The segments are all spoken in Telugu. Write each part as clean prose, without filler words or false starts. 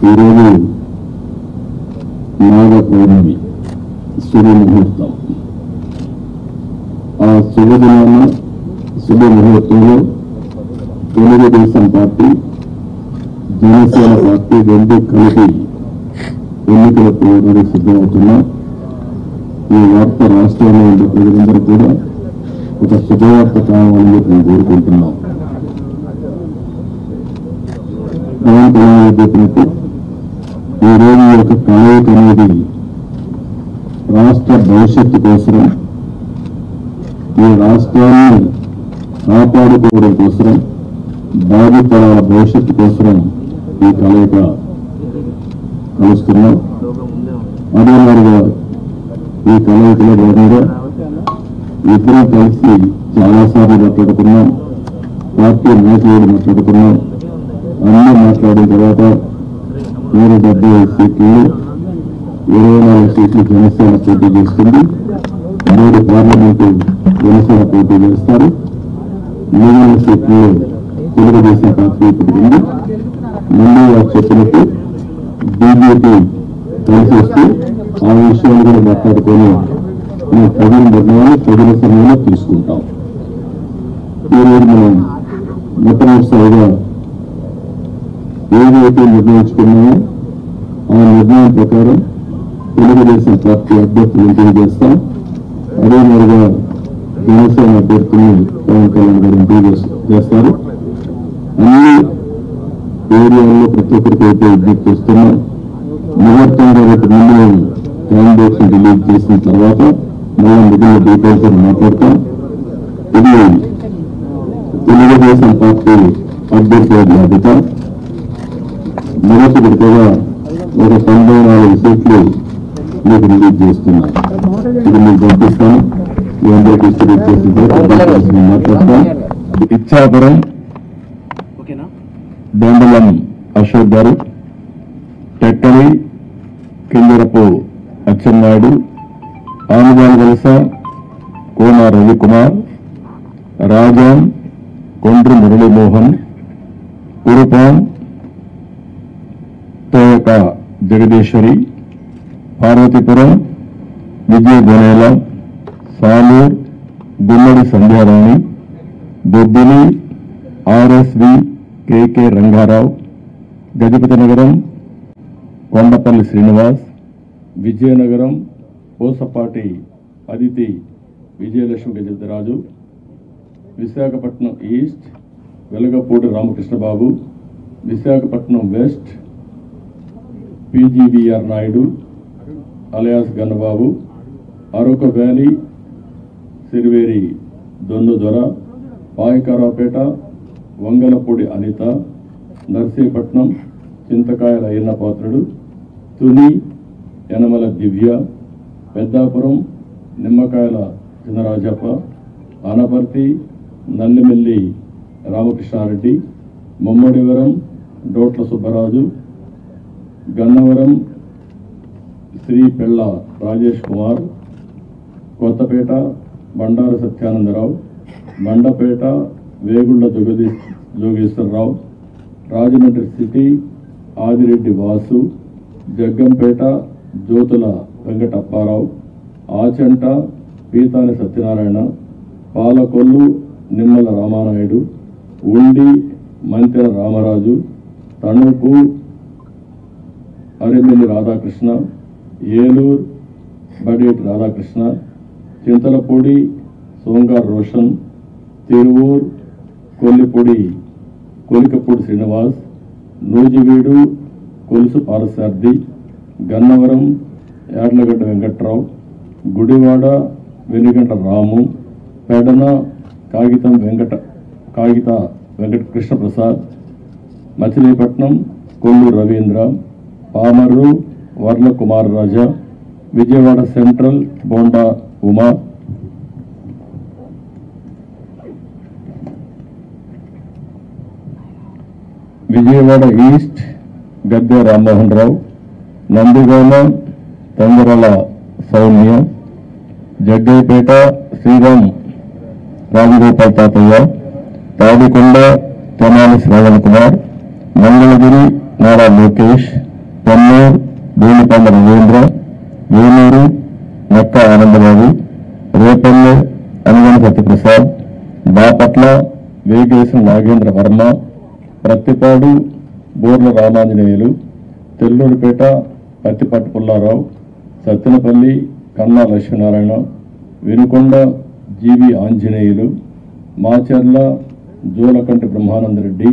ఈరోజు నాగ పౌర్ణమి శుభముహూర్తం. ఆ శుభదినాన శుభముహూర్తంలో తెలుగుదేశం పార్టీ, జనసేన పార్టీ రెండు కలిపి ఎన్నికల పోవడానికి సిద్ధమవుతున్నాం. ఈ వార్త రాష్ట్రంలో ఉండే ప్రజలందరూ కూడా ఒక శుభవార్త కావాలని మేము కోరుకుంటున్నాం. చెప్పినట్టు ఈరోజు ఒక కలయిక అనేది రాష్ట్ర భవిష్యత్తు కోసం, ఈ రాష్ట్రాన్ని కాపాడుకోవడం కోసం, భావితరాల భవిష్యత్తు కోసం ఈ కలయిక కలుస్తున్నాం. అదే మాదిరిగా ఈ కలయికలో భాగంగా ఇద్దరం కలిసి చాలాసార్లు మాట్లాడుకున్నాం. పార్టీ నాయకులు మాట్లాడుకున్నాం. అన్నీ మాట్లాడిన తర్వాత 175 సీట్లు, 24 సీట్లు జనసేన పోటీ చేస్తుంది. 3 పార్లమెంటు జనసేన పోటీ చేస్తారు. మిగిలిన సీట్లు తెలుగుదేశం పార్టీ పెరిగింది. ముందు వారు చెప్పినట్టు బీజేపీ కలిసి వస్తే ఆ విషయాలు కూడా మాట్లాడుకొని మేము తగిన నిర్ణయాలు తగిన సమయంలో తీసుకుంటాం. ఈరోజు మనం మొట్టమొదటిసారిగా ఏదైతే నిర్ణయించుకున్నామో ఆ నిర్ణయం ప్రకారం తెలుగుదేశం పార్టీ అభ్యర్థులను ఎంపిక చేస్తాం. అదే మాదిరిగా జనసేన అభ్యర్థులను పవన్ కళ్యాణ్ గారు ఎంపిక చేస్తారు. అన్ని ఏరియాల్లో ప్రతి ఒక్కరికి అయితే విజ్ఞప్తి చేస్తున్నాం. ముహూర్తం కాబట్టి ముందు క్యాండిడేట్స్ రిలీజ్ చేసిన తర్వాత మళ్ళీ మిగిలిన డీటెయిల్స్ అని మాట్లాడతాం. ఇది తెలుగుదేశం పార్టీ అభ్యర్థుల జాబితా. మొదటి విడతగా ఒక 94 సీట్లు మీకు రిలీజ్ చేస్తున్నాం. ఇది మీకు పంపిస్తాను. మీ అందరూ డిస్ట్రిబ్యూట్ చేసి మాట్లాడతాం. Ichchapuram బొండలం Ashok garu, Tekkali Kinjarapu Atchannaidu, Anugala Valasa Kona Ravikumar, Rajam Kondri Muralimohan, Kurupam Toyaka Jagadeeswari, Parvathipuram Vijaya Gonela, Salur Gummadi Sandhyarani, Bobbili RSV KK Rangarao, Gajapathi Nagaram Kondapalli Srinivas, Vizianagaram Pusapati Aditi Vijayalakshmi Gajapathiraju, Visakhapatnam east Velagapudi Ramakrishnababu, Visakhapatnam west PGVR Naidu alias Gannababu, Araku valley Siriveri Donnudora, Payakaraopeta Vangalapudi Anitha, Narsipatnam Chintakayala Ayyannapatrudu, Tuni Yanamala Divya, Peddapuram Nimmakayala Chinarajappa, Anaparthi నల్లిమెల్లి Ramakrishna Reddy, Mummidivaram డోట్ల Subbaraju, Gannavaram Shri పెళ్ళ రాజేష్ కుమార్, కొత్తపేట బండారు సత్యానందరావు, మండపేట వేగుళ్ల జోగేశ్వరరావు, రాజమండ్రి సిటీ ఆదిరెడ్డి వాసు, జగ్గంపేట జ్యోతుల వెంకటప్పారావు, ఆచంట పీతాని సత్యనారాయణ, పాలకొల్లు నిమ్మల రామానాయుడు, ఉండి మంతెన రామరాజు, తణుకు అరిమిల్లి రాధాకృష్ణ, ఏలూరు బడేటి రాధాకృష్ణ, చింతలపూడి సోంగార్ రోషన్, తిరువూరు కొలికపూడి శ్రీనివాస్, నూజివీడు కొలుసు పారసార్థి, గన్నవరం యాడ్లగడ్డ వెంకట్రావు, గుడివాడ వెనుగంట రాము, పెడన కాగిత వెంకట కృష్ణప్రసాద్, మచిలీపట్నం కొల్లు రవీంద్ర, పామర్రు వర్ల కుమార్ రాజా, విజయవాడ సెంట్రల్ బోండా ఉమా, విజయవాడ ఈస్ట్ గద్దె రామ్మోహన్ రావు, నందిగామ తొందరల సౌమ్య, జగ్గైపేట శ్రీరామ్ రాజగోపాల్ తాతయ్య, తాడికొండ తెనాలి శ్రవణ్ కుమార్, మంగళగిరి నారా లోకేష్, కన్నూరు భూమికొండ రవీంద్ర, ఏలూరు మెక్క ఆనందబాబు, రేపల్లె అనుగణ సత్యప్రసాద్, బాపట్ల వేగేశం నాగేంద్ర వర్మ, ప్రత్తిపాడు బోర్ల Ramanjaneyulu, తెల్లూరుపేట Pattipattu Pullarao, Sattenapalli Kanna Lakshminarayana, Vinukonda GV Anjaneyulu, Macherla Jolakanti Brahmanandareddy,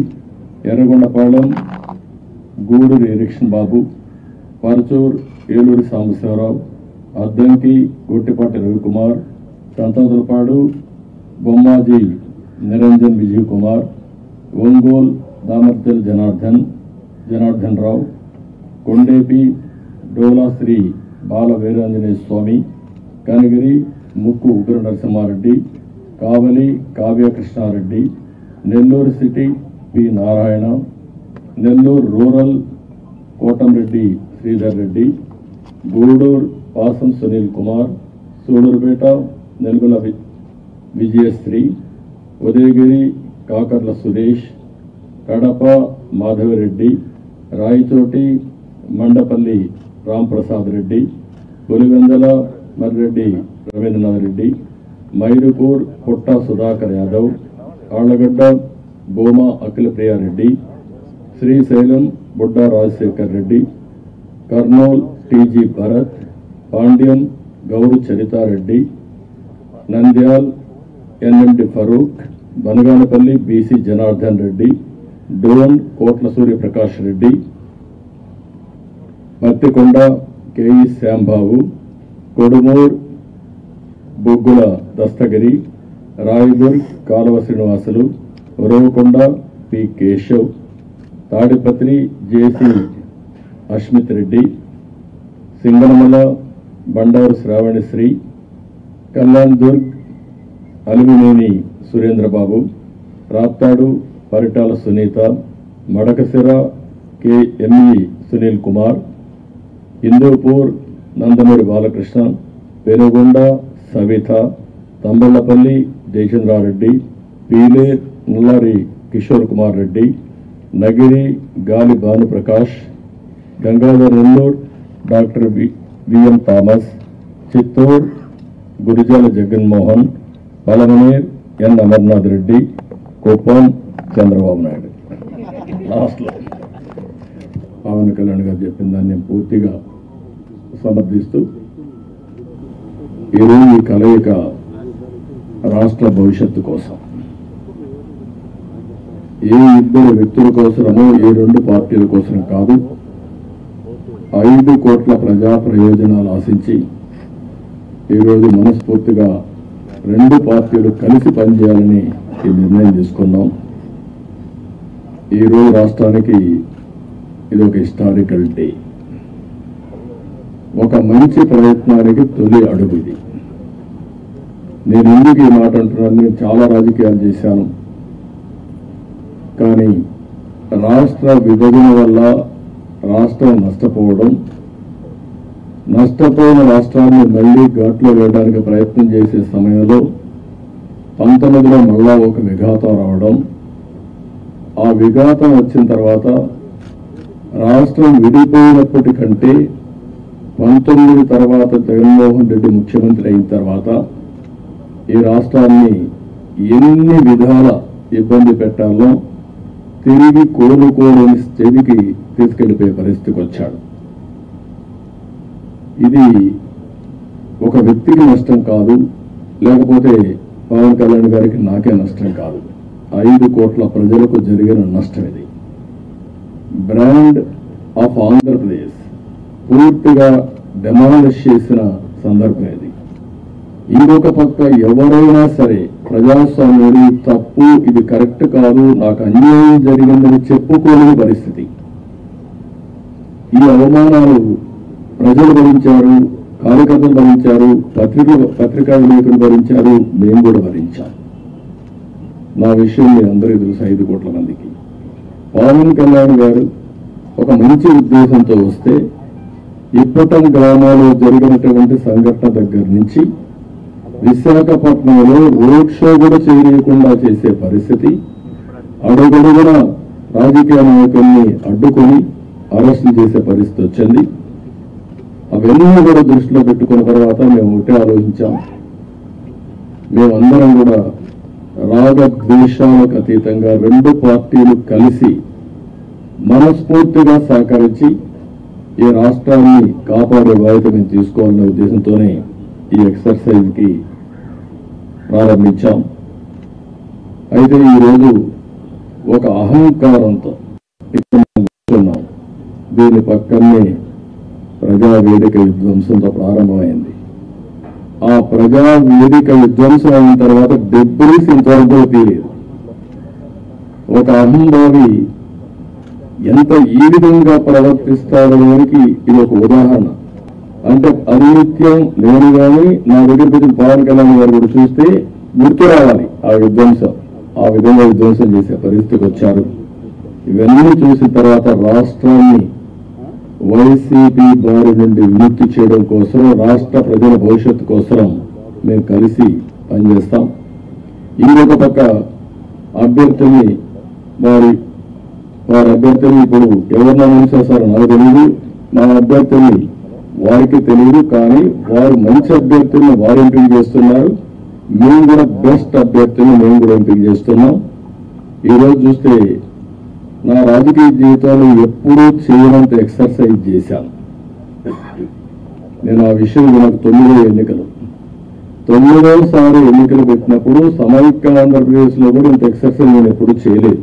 Yerragondapalem Gudur Erikshan Babu, Parchur Eluri Sambasivarao, Addanki Gottipati Ravikumar, Santhodalapadu Bommaji Niranjan Vijay Kumar, Ongole Damarjal Janardhan Rao, Kondepi Dola Sri Bala Veeranjaneya Swamy, Kanigiri Mukku Ugra Narasimhareddy, Kavali Kavya Krishnareddy, Nellore city P Narayana, Nellore rural Kotamreddy Sridhar Reddy, Gudur Pasam Sunil Kumar, Sullurpeta నెల్గుల Vijayasri, Udayagiri Kakarla Suresh, Kadapa Madhava Reddy, Rayachoti Mandapalli Ramprasad Reddy, Pulivendula Marreddy Rabindranath Reddy, Mairupur Putta Sudhakar Yadav, Allagadda Boma Akhilapriyareddy, Srisailam Budda Rajasekhar Reddy, Kurnool TG Bharath, Panyam Gowru Charitareddy, Nandyal NMD Farooq, Banaganapalli BC Janardhan Reddy, Dhone Kotla Suryaprakash Reddy, Mattikonda KE Shyambabu, Kodumur Boggula Dastagiri, Rayadurg Kaluva Srinivasulu, Uravakonda P Keshav, Tadipatri JC Ashmit Reddy, Singanamala Bandaru Sravanisri, Kalyan Durg Alimineni Surendrababu, Raptadu Paritala Sunitha, Madakasira KME Sunil Kumar, Hindupur Nandamuri Balakrishna, Penukonda Savitha, Thamballapalle Jayachandrareddy, Pileru Nallari Kishore Kumar Reddy, Nagari Gali Bhanuprakash, Gangadhar Nellore doctor VM Thomas, Chittoor Gurajala Jaganmohan, Palamaner N Amarnath Reddy, Kuppam Chandrababu Naidu. లాస్ట్లో పవన్ కళ్యాణ్ గారు చెప్పిన దాన్ని నేను పూర్తిగా సమర్థిస్తూ ఈరోజు ఈ కలయిక రాష్ట్ర భవిష్యత్తు కోసం, ఏ ఇద్దరు వ్యక్తుల కోసమో ఏ రెండు పార్టీల కోసం కాదు, 5 కోట్ల ప్రజా ప్రయోజనాలు ఆశించి ఈరోజు మనస్ఫూర్తిగా 2 పార్టీలు కలిసి పనిచేయాలని ఈ నిర్ణయం తీసుకున్నాం. ఈరోజు రాష్ట్రానికి ఇది ఒక హిస్టారికల్ డే, ఒక మంచి ప్రయత్నానికి తొలి అడుగు ఇది. నేను ఎందుకు ఈ మాట అంటున్నాను, నేను చాలా రాజకీయాలు చేశాను, కానీ రాష్ట్ర విభజన వల్ల రాష్ట్రం నష్టపోయిన రాష్ట్రాన్ని మళ్లీ ఘాట్లో వేయడానికి ప్రయత్నం చేసే సమయంలో 19లో మళ్ళా ఒక విఘాతం రావడం, ఆ విఘాతం వచ్చిన తర్వాత రాష్ట్రం విడిపోయినప్పటికంటే 19 తర్వాత జగన్మోహన్ రెడ్డి ముఖ్యమంత్రి అయిన తర్వాత ఈ రాష్ట్రాన్ని ఎన్ని విధాల ఇబ్బంది పెట్టాలో తిరిగి కోలుకోలేని స్థితికి తీసుకెళ్లిపోయే పరిస్థితికి వచ్చాడు. ఇది ఒక వ్యక్తికి నష్టం కాదు, లేకపోతే పవన్ కళ్యాణ్ గారికి నాకే నష్టం కాదు, 5 కోట్ల ప్రజలకు జరిగిన నష్టం ఇది. బ్రాండ్ ఆఫ్ ఆంధ్రప్రదేశ్ పూర్తిగా డెమాలిష్ చేసిన సందర్భం ఇది. ఇంకొక పక్క ఎవరైనా సరే ప్రజాస్వామ్యుడి తప్పు, ఇది కరెక్ట్ కాదు, నాకు అన్యాయం జరిగిందని చెప్పుకోలేని పరిస్థితి. ఈ అవమానాలు ప్రజలు భరించారు, కార్యకర్తలు భరించారు, పత్రికా విలేకరులు భరించారు, మేము కూడా భరించాం. నా విషయం మీ అందరికీ తెలుసు, 5 కోట్ల మందికి. పవన్ కళ్యాణ్ గారు ఒక మంచి ఉద్దేశంతో వస్తే ఇప్పటం గ్రామాల్లో జరిగినటువంటి సంఘటన దగ్గర నుంచి విశాఖపట్నంలో రోడ్ షో కూడా చేయకుండా చేసే పరిస్థితి, అడుగడుగున రాజకీయ నాయకుల్ని అడ్డుకొని అరెస్టులు చేసే పరిస్థితి వచ్చింది. అవన్నీ కూడా దృష్టిలో పెట్టుకున్న తర్వాత మేము ఒకటే ఆలోచించాం, మేమందరం కూడా రాగద్వేషాలకు అతీతంగా రెండు పార్టీలు కలిసి మనస్ఫూర్తిగా సహకరించి ఈ రాష్ట్రాన్ని కాపాడే బాధ్యత మేము తీసుకోవాలనే ఉద్దేశంతోనే ఈ ఎక్సర్సైజ్కి ప్రారంభించాం. అయితే ఈరోజు ఒక అహంకారంతో కూర్చున్నాం. దీని పక్కనే ప్రజా వేదిక విధ్వంసంతో ప్రారంభమైంది. ఆ ప్రజా వేదిక విధ్వంసం అయిన తర్వాత డెబ్రీస్ ఇంతవరకు తీయలేదు. ఒక అహంభావి ఎంత ఈ విధంగా ప్రవర్తిస్తాడనేది ఇది ఒక ఉదాహరణ. అంటే అనిత్యం నేను కానీ నా దగ్గరికి వచ్చిన పవన్ కళ్యాణ్ గారు కూడా చూస్తే గుర్తు రావాలి ఆ విధ్వంసం. ఆ విధంగా విధ్వంసం చేసే పరిస్థితికి వచ్చారు. ఇవన్నీ చూసిన తర్వాత రాష్ట్రాన్ని వైసీపీ బారి నుండి విముక్తి చేయడం కోసం, రాష్ట్ర ప్రజల భవిష్యత్తు కోసం మేము కలిసి పనిచేస్తాం. ఇంకొక పక్క అభ్యర్థుల్ని వారి అభ్యర్థుల్ని ఇప్పుడు ఎవరిని అనౌన్స్ చేస్తారో నాకు తెలియదు, మా అభ్యర్థుల్ని వారికి తెలియదు. కానీ వారు మంచి అభ్యర్థుల్ని వారు ఎంపిక చేస్తున్నారు. మేము కూడా బెస్ట్ అభ్యర్థుల్ని మేము కూడా ఎంపిక చేస్తున్నాం. ఈరోజు చూస్తే నా రాజకీయ జీవితంలో ఎప్పుడూ చేయనంత ఎక్సర్సైజ్ చేశాను నేను. ఆ విషయం నాకు 9వ ఎన్నికలు 9వసారి ఎన్నికలు పెట్టినప్పుడు సమైక్య ఆంధ్రప్రదేశ్లో కూడా ఇంత ఎక్సర్సైజ్ నేను ఎప్పుడు చేయలేదు.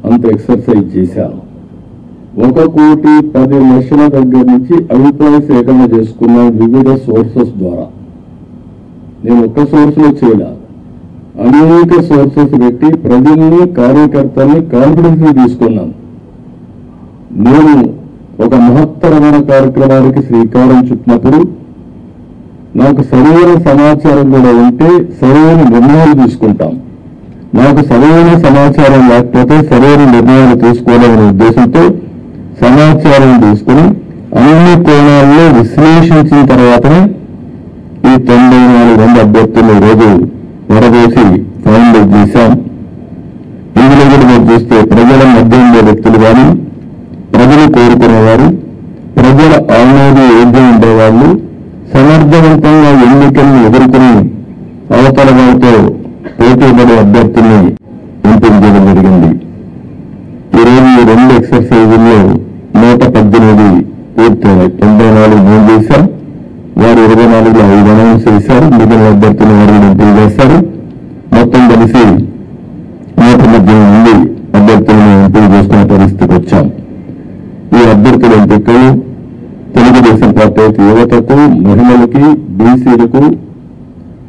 అంత ఎక్సర్సైజ్ చేశాను. 1,10,00,000 దగ్గర నుంచి అభిప్రాయ సేకరణ చేసుకున్నాను వివిధ సోర్సెస్ ద్వారా. నేను ఒక్క సోర్స్లో చేయలేదు, అనేక సోర్సెస్ పెట్టి ప్రజల్ని కార్యకర్తల్ని కాన్ఫిడెన్స్ తీసుకున్నాను. నేను ఒక మహత్తరమైన కార్యక్రమానికి శ్రీకారం చుట్టినప్పుడు నాకు సరైన సమాచారం కూడా ఉంటే సరైన నిర్ణయాలు తీసుకుంటాం. నాకు సరైన సమాచారం లేకపోతే సరైన నిర్ణయాలు తీసుకోవాలనే ఉద్దేశంతో సమాచారం తీసుకుని అన్ని కోణాల్లో విశ్లేషించిన తర్వాతనే ఈ 94 అభ్యర్థులు రోజు వరదోసి ఫైనలైజ్ చేశాం. ఇందులో కూడా మీరు చూస్తే ప్రజల మధ్య ఉండే వ్యక్తులు కానీ, ప్రజలు కోరుకునేవారు, ప్రజల ఆమోదయోగ్యం ఉండేవాళ్ళు, సమర్థవంతంగా ఎన్నికలను ఎదుర్కొని అవతల వారితో పోటీపడే అభ్యర్థుల్ని ఎంపిక చేయడం జరిగింది. ఈరోజు ఈ 2 ఎక్సర్సైజుల్లో 118 పూర్తయినాయి. 94 మేము చేశాం, వారు 24లో 5 అనౌన్స్ చేశారు. మిగిలిన అభ్యర్థులు వారు ఎంపిక చేస్తారు. మొత్తం కలిసి 118 అభ్యర్థులను ఎంపిక చేసుకునే పరిస్థితికి వచ్చాం. ఈ అభ్యర్థుల ఎంపికలు తెలుగుదేశం పార్టీ యువతకు, మహిళలకి, బీసీలకు,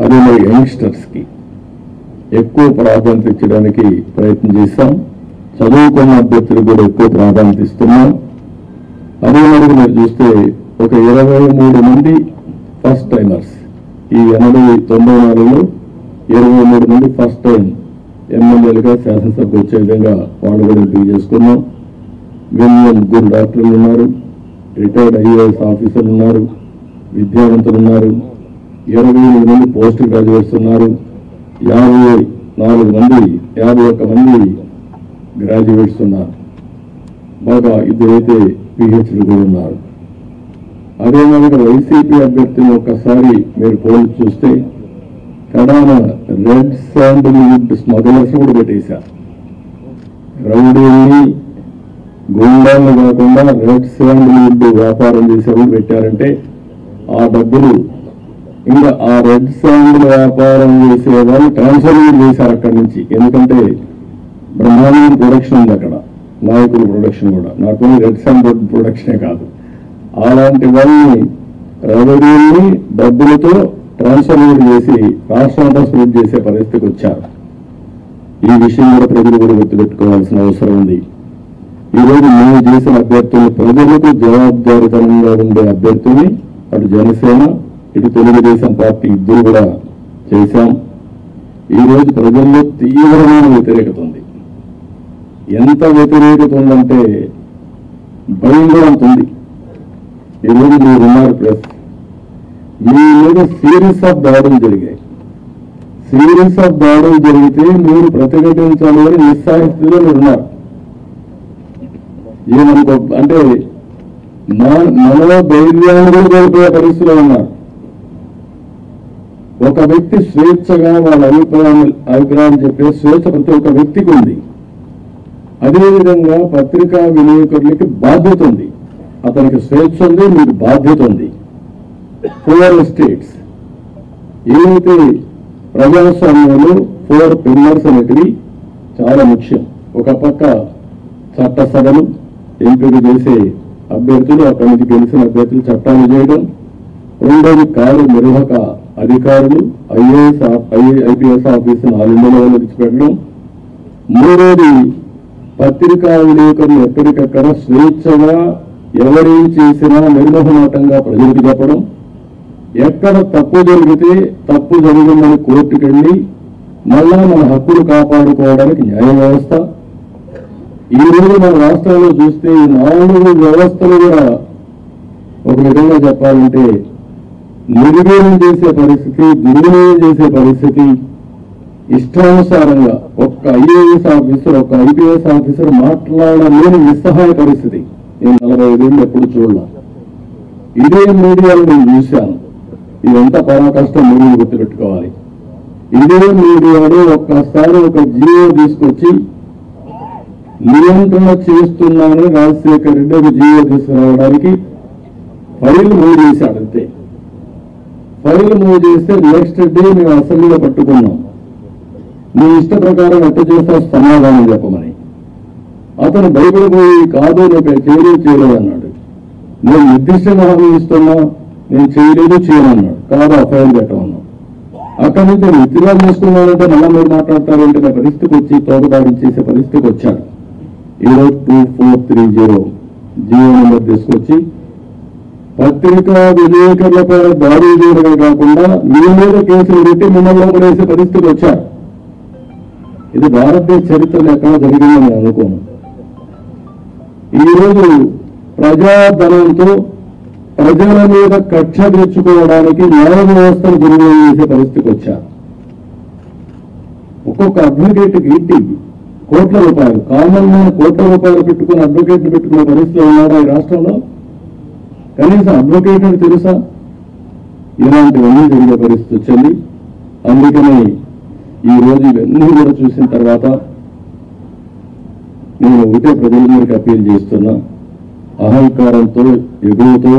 అదే మరి యంగ్స్టర్స్ కి ఎక్కువ ప్రాధాన్యత ఇచ్చడానికి ప్రయత్నం చేశాం. చదువుకున్న అభ్యర్థులకు కూడా ఎక్కువ ప్రాధాన్యత ఇస్తున్నాం. అదే మరి మీరు చూస్తే ఒక 23 మంది ఫస్ట్ టైమర్స్, ఈ 94లో 23 మంది ఫస్ట్ టైం ఎమ్మెల్యేలుగా శాసనసభకు వచ్చే విధంగా వాళ్ళు కూడా ఎంపిక చేసుకున్నాం. వీళ్ళు 3 డాక్టర్లు ఉన్నారు, రిటైర్డ్ ఐఏఎస్ ఆఫీసర్లు ఉన్నారు, విద్యావంతులు ఉన్నారు, 28 మంది పోస్ట్ గ్రాడ్యుయేట్స్ ఉన్నారు, 51 మంది గ్రాడ్యుయేట్స్ ఉన్నారు, బాగా 2 పిహెచ్డీలు కూడా ఉన్నారు. అదేవిధంగా వైసీపీ అభ్యర్థులు ఒక్కసారి మీరు పోల్ చూస్తే కడాన రెడ్ శాండిల్వుడ్ స్మగ్లర్స్ కూడా పెట్టేశారు. రౌడీల్ని, గుండాలను కాకుండా రెడ్ శాండిల్వుడ్ వ్యాపారం చేసేవాళ్ళు పెట్టారంటే ఆ డబ్బులు ఇంకా ఆ రెడ్ శాండిల్ వ్యాపారం చేసే వాళ్ళు ట్రాన్స్ఫర్ చేశారు అక్కడి నుంచి. ఎందుకంటే బ్రహ్మాండ ప్రొడక్షన్ ఉంది అక్కడ, నాయకుల ప్రొడక్షన్ కూడా, నాట్ ఓన్లీ రెడ్ శాండిల్ ప్రొడక్షనే కాదు. అలాంటి వాళ్ళని రౌడీల్ని డబ్బులతో ట్రాన్స్ఫర్ చేసి రాష్ట్రాంతా స్ప్రెడ్ చేసే పరిస్థితికి వచ్చారు. ఈ విషయం కూడా ప్రజలు కూడా గుర్తుపెట్టుకోవాల్సిన అవసరం ఉంది. ఈరోజు మేము చేసిన అభ్యర్థులు ప్రజలకు జవాబుదారీతనంగా ఉండే అభ్యర్థుల్ని అటు జనసేన ఇటు తెలుగుదేశం పార్టీ ఇద్దరు కూడా చేశాం. ఈరోజు ప్రజల్లో తీవ్రమైన వ్యతిరేకత ఉంది. ఎంత వ్యతిరేకత ఉందంటే భయం కూడా అంత ఉంది. ఈరోజు మీరున్నారు ప్రెస్, మీ మీద సిరీస్ ఆఫ్ దాడులు జరిగాయి. సిరీస్ ఆఫ్ దాడులు జరిగితే మీరు ప్రతిఘటించాలని నిస్సాయ స్థితిలో ఉన్నారు. ఏమనుకో అంటే మనలో ధైర్యాన్ని కూడా కోల్పోయే పరిస్థితిలో ఉన్నారు. ఒక వ్యక్తి స్వేచ్ఛగా వాళ్ళ అభిప్రాయం చెప్పే స్వేచ్ఛ ప్రతి ఒక్క వ్యక్తికి ఉంది. అదేవిధంగా పత్రికా విలేకరులకి బాధ్యత ఉంది. అతనికి స్వేచ్ఛ ఉంది, మీకు బాధ్యత ఉంది. 4 స్టేట్స్ ఏదైతే ప్రజాస్వామ్యంలో 4 పిల్లర్స్ అనేటివి చాలా ముఖ్యం. ఒక పక్క చట్టసభలు, ఎంపిక చేసే అభ్యర్థులు, అక్కడి నుంచి గెలిచిన అభ్యర్థులు చట్టాలు చేయడం. రెండోది కార్యనిర్వాహక అధికారులు, ఐపీఎస్ ఆఫీసును ఆల్ ఇండియా లెవెల్లో తెచ్చిపెట్టడం. మూడోది పత్రికా విలేకరులు ఎక్కడికక్కడ స్వేచ్ఛగా ఎవరేం చేసినా నిర్మోహమాటంగా ప్రజలకు చెప్పడం. ఎక్కడ తప్పు జరిగితే తప్పు జరిగిందని కోర్టుకు వెళ్ళి మళ్ళా మన హక్కులు కాపాడుకోవడానికి న్యాయ వ్యవస్థ. ఈ రోజు మన రాష్ట్రంలో చూస్తే ఈ 4 వ్యవస్థలు కూడా ఒక విధంగా చెప్పాలంటే నిర్వీర్యం చేసే పరిస్థితి, దుర్వినియోగం చేసే పరిస్థితి. ఇష్టానుసారంగా ఒక్క ఐఏఎస్ ఆఫీసర్, ఒక్క ఐపీఎస్ ఆఫీసర్ మాట్లాడలేని నిస్సహాయ పరిస్థితి నేను 45 ఏళ్ళు ఎప్పుడు చూడలే. ఇదే మీడియాలో నేను చూశాను. ఇదంతా పరాకష్టం మీరు గుర్తుపెట్టుకోవాలి. ఇదే మీడియాలో ఒక్కసారి ఒక జియో తీసుకొచ్చి నియంత్రణ చేస్తున్నానని రాజశేఖర్ రెడ్డి ఒక జియో తీసుకురావడానికి ఫైల్ మూవ్ చేశాడు. అంతే, ఫైల్ మూవ్ చేస్తే నెక్స్ట్ డే మేము అసెంబ్లీలో పట్టుకున్నాం. నీ ఇష్ట ప్రకారం ఎట్ట చేస్తావు సమాధానం చెప్పమని. అతను భయపడిపోయి కాదు నువ్వు చేయలేదు అన్నాడు. నేను నిర్దిష్టంగా హామీ ఇస్తున్నా, నేను చేయనన్నాడు. కాదు ఆ ఫైల్ పెట్టమన్నాడు. అక్కడి నుంచి నేను విత్డ్రా చేసుకున్నానంటే మళ్ళా మీరు మాట్లాడతారంటే నా పరిస్థితికి వచ్చి తోకదాడి చేసే పరిస్థితికి వచ్చాడు. ఈరోజు 2430 జియో నెంబర్ తీసుకొచ్చి పత్రికా విలేకరులపై దాడులు చేయడమే కాకుండా మీ మీద కేసులు పెట్టి మిమ్మల్ని లోపడేసే పరిస్థితికి వచ్చారు. ఇది భారతదేశ చరిత్రలో ఎక్కడ జరిగిందని నేను అనుకోను. ఈరోజు ప్రజాధనంతో ప్రజల మీద కక్ష తెచ్చుకోవడానికి న్యాయ వ్యవస్థను దుర్వినియోగం చేసే పరిస్థితికి వచ్చారు. ఒక్కొక్క అడ్వకేట్కి ఇంటి కోట్ల రూపాయలు, కామన్ మ్యాన్ కోట్ల రూపాయలు పెట్టుకుని అడ్వకేట్లు పెట్టుకునే పరిస్థితిలో ఉన్నారా ఈ రాష్ట్రంలో? కనీసం అడ్వకేట్ అని తెలుసా? ఇలాంటివన్నీ జరిగే పరిస్థితి వచ్చింది. అందుకని ఈ రోజు ఇవన్నీ కూడా చూసిన తర్వాత నేను ఒకటే ప్రజలందరికీ అప్పీల్ చేస్తున్నా. అహంకారంతో ఎగువతో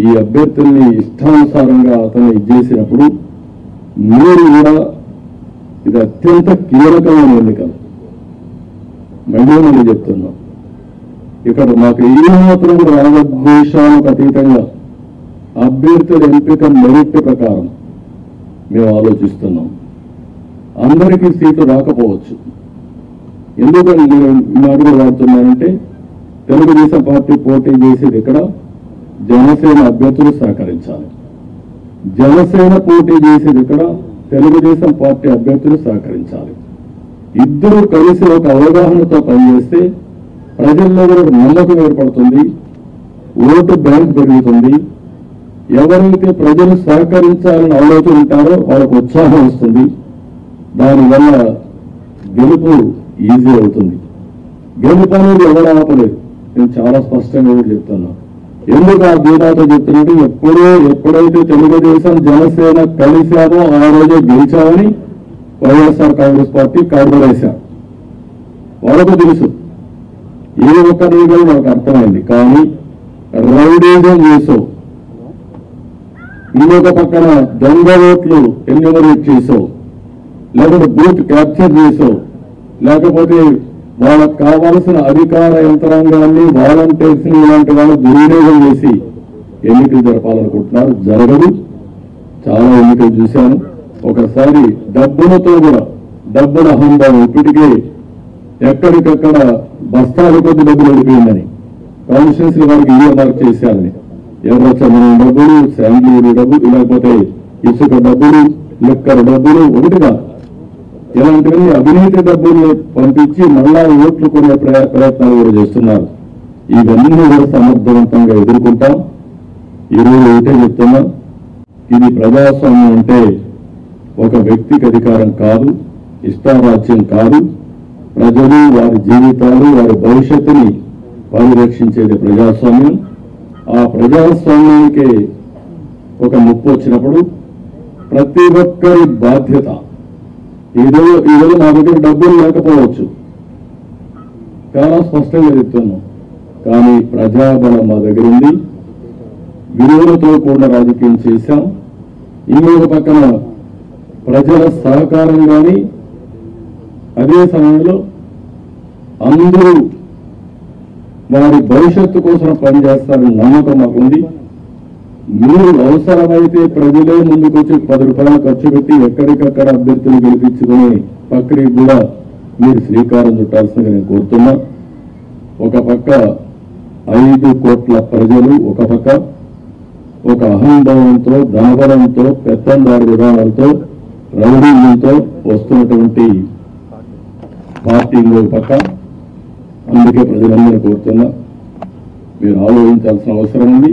ఈ అభ్యర్థుల్ని ఇష్టానుసారంగా అతను ఇచ్చేసినప్పుడు మీరు కూడా ఇది అత్యంత కీలకమైన ఎన్నికలు. మళ్ళీ చెప్తున్నాం, ఇక్కడ మాకు ఏమాత్రం రాగద్వేషాలకు అతీతంగా అభ్యర్థుల ఎంపిక మెరిట్ ప్రకారం మేము ఆలోచిస్తున్నాం. అందరికీ సీట్లు రాకపోవచ్చు. ఎందుకని నేను మాటలు వాడుతున్నానంటే తెలుగుదేశం పార్టీ పోటీ చేసేది ఇక్కడ జనసేన అభ్యర్థులు సహకరించాలి. జనసేన పోటీ చేసేది ఇక్కడ తెలుగుదేశం పార్టీ అభ్యర్థులు సహకరించాలి. ఇద్దరు కలిసి ఒక అవగాహనతో పనిచేస్తే ప్రజల్లో కూడా నమ్మకం ఏర్పడుతుంది, ఓటు బ్యాంక్ పెరుగుతుంది. ఎవరైతే ప్రజలు సహకరించాలని ఆలోచన ఉంటారో వాళ్ళకు ఉత్సాహం వస్తుంది. దానివల్ల గెలుపు ఈజీ అవుతుంది. గెలుపు అనేది ఎవరు ఆపలేదు. నేను చాలా స్పష్టంగా కూడా చెప్తున్నా. ఎందుకు ఆ దీనాతో చెప్తున్నట్టు ఎప్పుడైతే తెలుగుదేశం జనసేన కలిశామో ఆ రోజే గెలిచామని వైఎస్ఆర్ కాంగ్రెస్ పార్టీ కడబడేశారు. వాళ్ళకు తెలుసు ఏ ఒక్కరి కూడా మనకు అర్థమైంది. కానీ రౌడీజం చేసావు, ఇంకొక పక్కన దొంగ ఓట్లు ఎన్యూమరేట్ చేసావు, లేకపోతే బూత్ క్యాప్చర్ చేసావు, లేకపోతే వాళ్ళకు కావాల్సిన అధికార యంత్రాంగాన్ని వాలంటీర్స్ ఇలాంటి వాళ్ళు దుర్వినియోగం చేసి ఎన్నికలు జరపాలనుకుంటున్నారు. జరగదు. చాలా ఎన్నికలు చూశాను. ఒకసారి డబ్బులతో కూడా డబ్బుల అహంభావం ఇప్పటికే ఎక్కడికక్కడ బస్తాల కొద్ది డబ్బులు వెళ్ళిపోయిందని కాన్స్టిట్యూన్సీ వారికి మార్క్ చేశారని ఎర్రచందనం డబ్బులు, శాండ్లీలు డబ్బులు, లేకపోతే ఇసుక డబ్బులు, లిక్కర్ డబ్బులు ఒకటిగా ఇలాంటివన్నీ అవినీతి డబ్బులు పంపించి మళ్ళా ఓట్లు కొనే ప్రయత్నాలు కూడా చేస్తున్నారు. ఇవన్నీ కూడా సమర్థవంతంగా ఎదుర్కొంటాం. ఈరోజు ఒకటే చెప్తున్నా, ఇది ప్రజాస్వామ్యం అంటే ఒక వ్యక్తికి అధికారం కాదు, ఇష్టారాజ్యం కాదు. ప్రజలు వారి జీవితాలు, వారి భవిష్యత్తుని పరిరక్షించేది ప్రజాస్వామ్యం. ఆ ప్రజాస్వామ్యానికి ఒక ముప్పు వచ్చినప్పుడు ప్రతి ఒక్కరి బాధ్యత. ఈరోజు మా దగ్గర డబ్బులు లేకపోవచ్చు, చాలా స్పష్టంగా చెప్తున్నాం. కానీ ప్రజాబలం మా దగ్గర ఉంది. విలువలతో కూడిన రాజకీయం చేశాం. ఇంకొక పక్కన ప్రజల సహకారం కానీ, అదే సమయంలో అందరూ వారి భవిష్యత్తు కోసం పనిచేస్తారని నమ్మకం మాకుంది. మీరు అవసరమైతే ప్రజలే ముందుకొచ్చి 10 రూపాయలు ఖర్చు పెట్టి ఎక్కడికక్కడ అభ్యర్థులు గెలిపించుకునే ప్రక్రియకు కూడా మీరు శ్రీకారం చుట్టాల్సిందిగా నేను కోరుతున్నా. ఒక పక్క 5 కోట్ల ప్రజలు, ఒక పక్క ఒక అహంభావంతో, ధనబలంతో, పెత్తందారి విధానాలతో, రౌడీలతో వస్తున్నటువంటి పార్టీ ఇంకొక పక్క. అందుకే ప్రజలందరూ కోరుతున్నా, మీరు ఆలోచించాల్సిన అవసరం ఉంది.